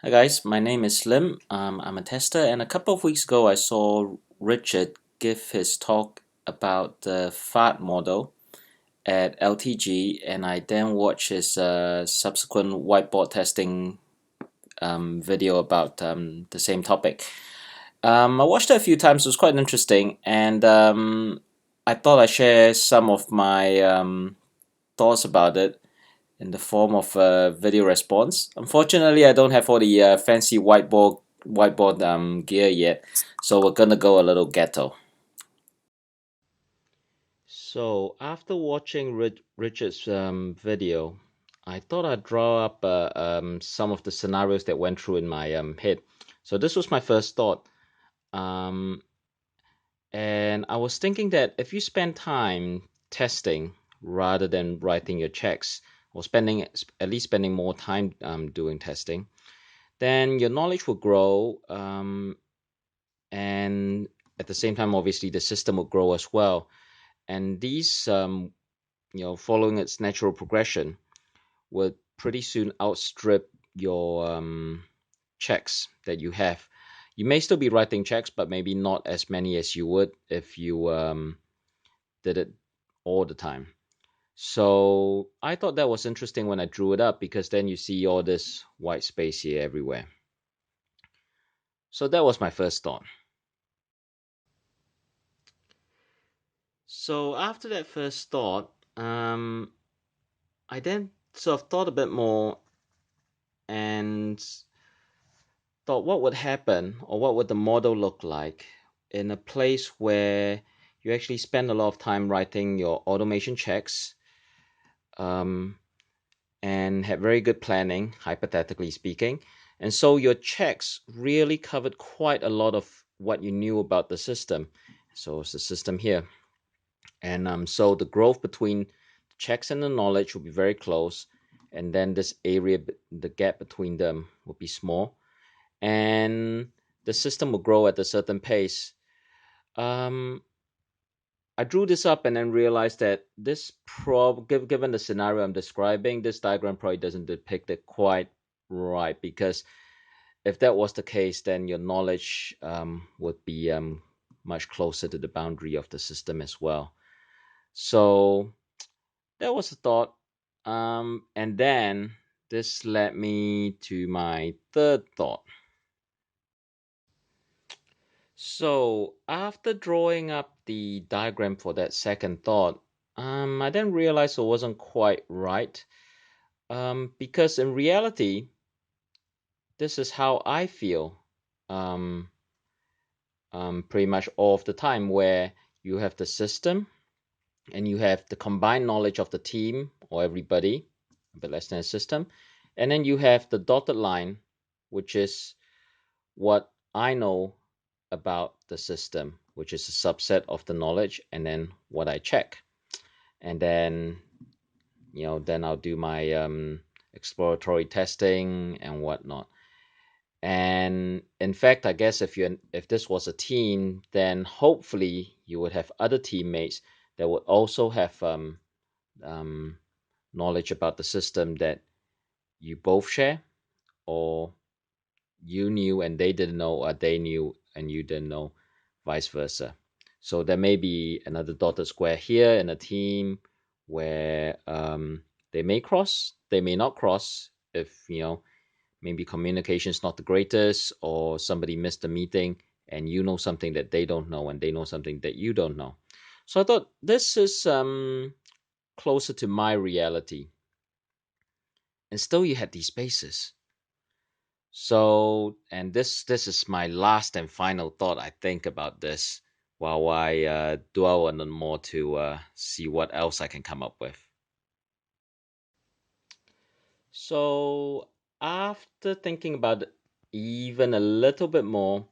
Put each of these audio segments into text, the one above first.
Hi guys, my name is Lim. I'm a tester, and a couple of weeks ago I saw Richard give his talk about the F.A.R.T model at LTG, and I then watched his subsequent whiteboard testing video about the same topic. I watched it a few times, it was quite interesting, and I thought I'd share some of my thoughts about it in the form of a video response. Unfortunately, I don't have all the fancy whiteboard gear yet, so we're gonna go a little ghetto. So after watching Richard's video, I thought I'd draw up some of the scenarios that went through in my head. So this was my first thought, um, and I was thinking that if you spend time testing rather than writing your checks, or spending at least spending more time doing testing, then your knowledge will grow, and at the same time, obviously, the system will grow as well. And these, following its natural progression, would pretty soon outstrip your checks that you have. You may still be writing checks, but maybe not as many as you would if you did it all the time. So I thought that was interesting when I drew it up because then you see all this white space here everywhere. So that was my first thought. So after that first thought, I then sort of thought a bit more and thought what would happen or what would the model look like in a place where you actually spend a lot of time writing your automation checks, um, and have very good planning, hypothetically speaking. And so your checks really covered quite a lot of what you knew about the system. So it's the system here. And so the growth between the checks and the knowledge will be very close. And then this area, the gap between them will be small. And the system will grow at a certain pace. Um, I drew this up and then realized that given the scenario I'm describing, this diagram probably doesn't depict it quite right because if that was the case, then your knowledge would be much closer to the boundary of the system as well. So that was a thought. And then this led me to my third thought. So after drawing up the diagram for that second thought, I then realized it wasn't quite right. Because in reality, this is how I feel. Um, Pretty much all of the time, where you have the system and you have the combined knowledge of the team or everybody, a bit less than a system, and then you have the dotted line, which is what I know about the system, which is a subset of the knowledge, and then what I check. And then, then I'll do my exploratory testing and whatnot. And in fact, I guess if this was a team, then hopefully you would have other teammates that would also have um, knowledge about the system that you both share, or you knew and they didn't know, or they knew and you didn't know, vice versa. So there may be another dotted square here in a team where they may cross, they may not cross if maybe communication is not the greatest, or somebody missed a meeting and you know something that they don't know and they know something that you don't know. So I thought this is closer to my reality, and still you had these spaces. So, and this is my last and final thought I think about this while I dwell on it more to see what else I can come up with. So after thinking about it even a little bit more,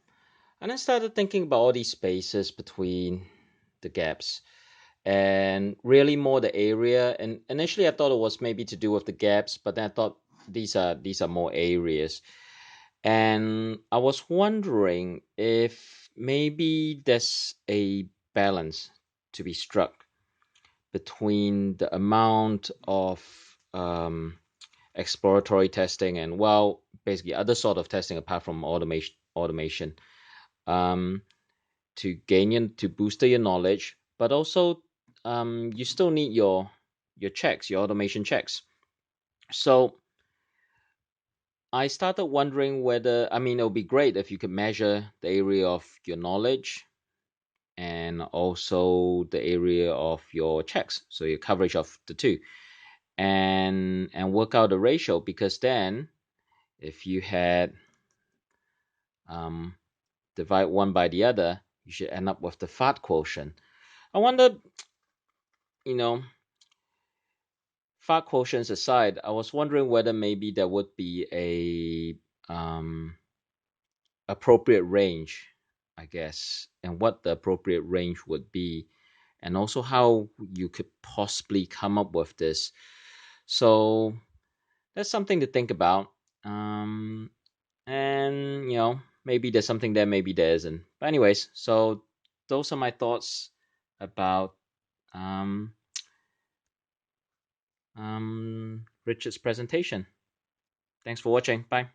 and I started thinking about all these spaces between the gaps and really more the area. And initially I thought it was maybe to do with the gaps, but then I thought these are more areas. And I was wondering if maybe there's a balance to be struck between the amount of exploratory testing and, well, basically other sort of testing apart from automation, um, to gain to boost your knowledge, but also you still need your checks, your automation checks. So I started wondering whether, I mean, it would be great if you could measure the area of your knowledge and also the area of your checks, so your coverage of the two, and work out a ratio. Because then, if you had um, divide one by the other, you should end up with the F.A.R.T quotient. I wonder, you know, F.A.R.T quotients aside, I was wondering whether maybe there would be a appropriate range, I guess, and what the appropriate range would be, and also how you could possibly come up with this. So that's something to think about. Um, and maybe there's something there, maybe there isn't. But anyways, so those are my thoughts about um, Richard's presentation. Thanks for watching. Bye.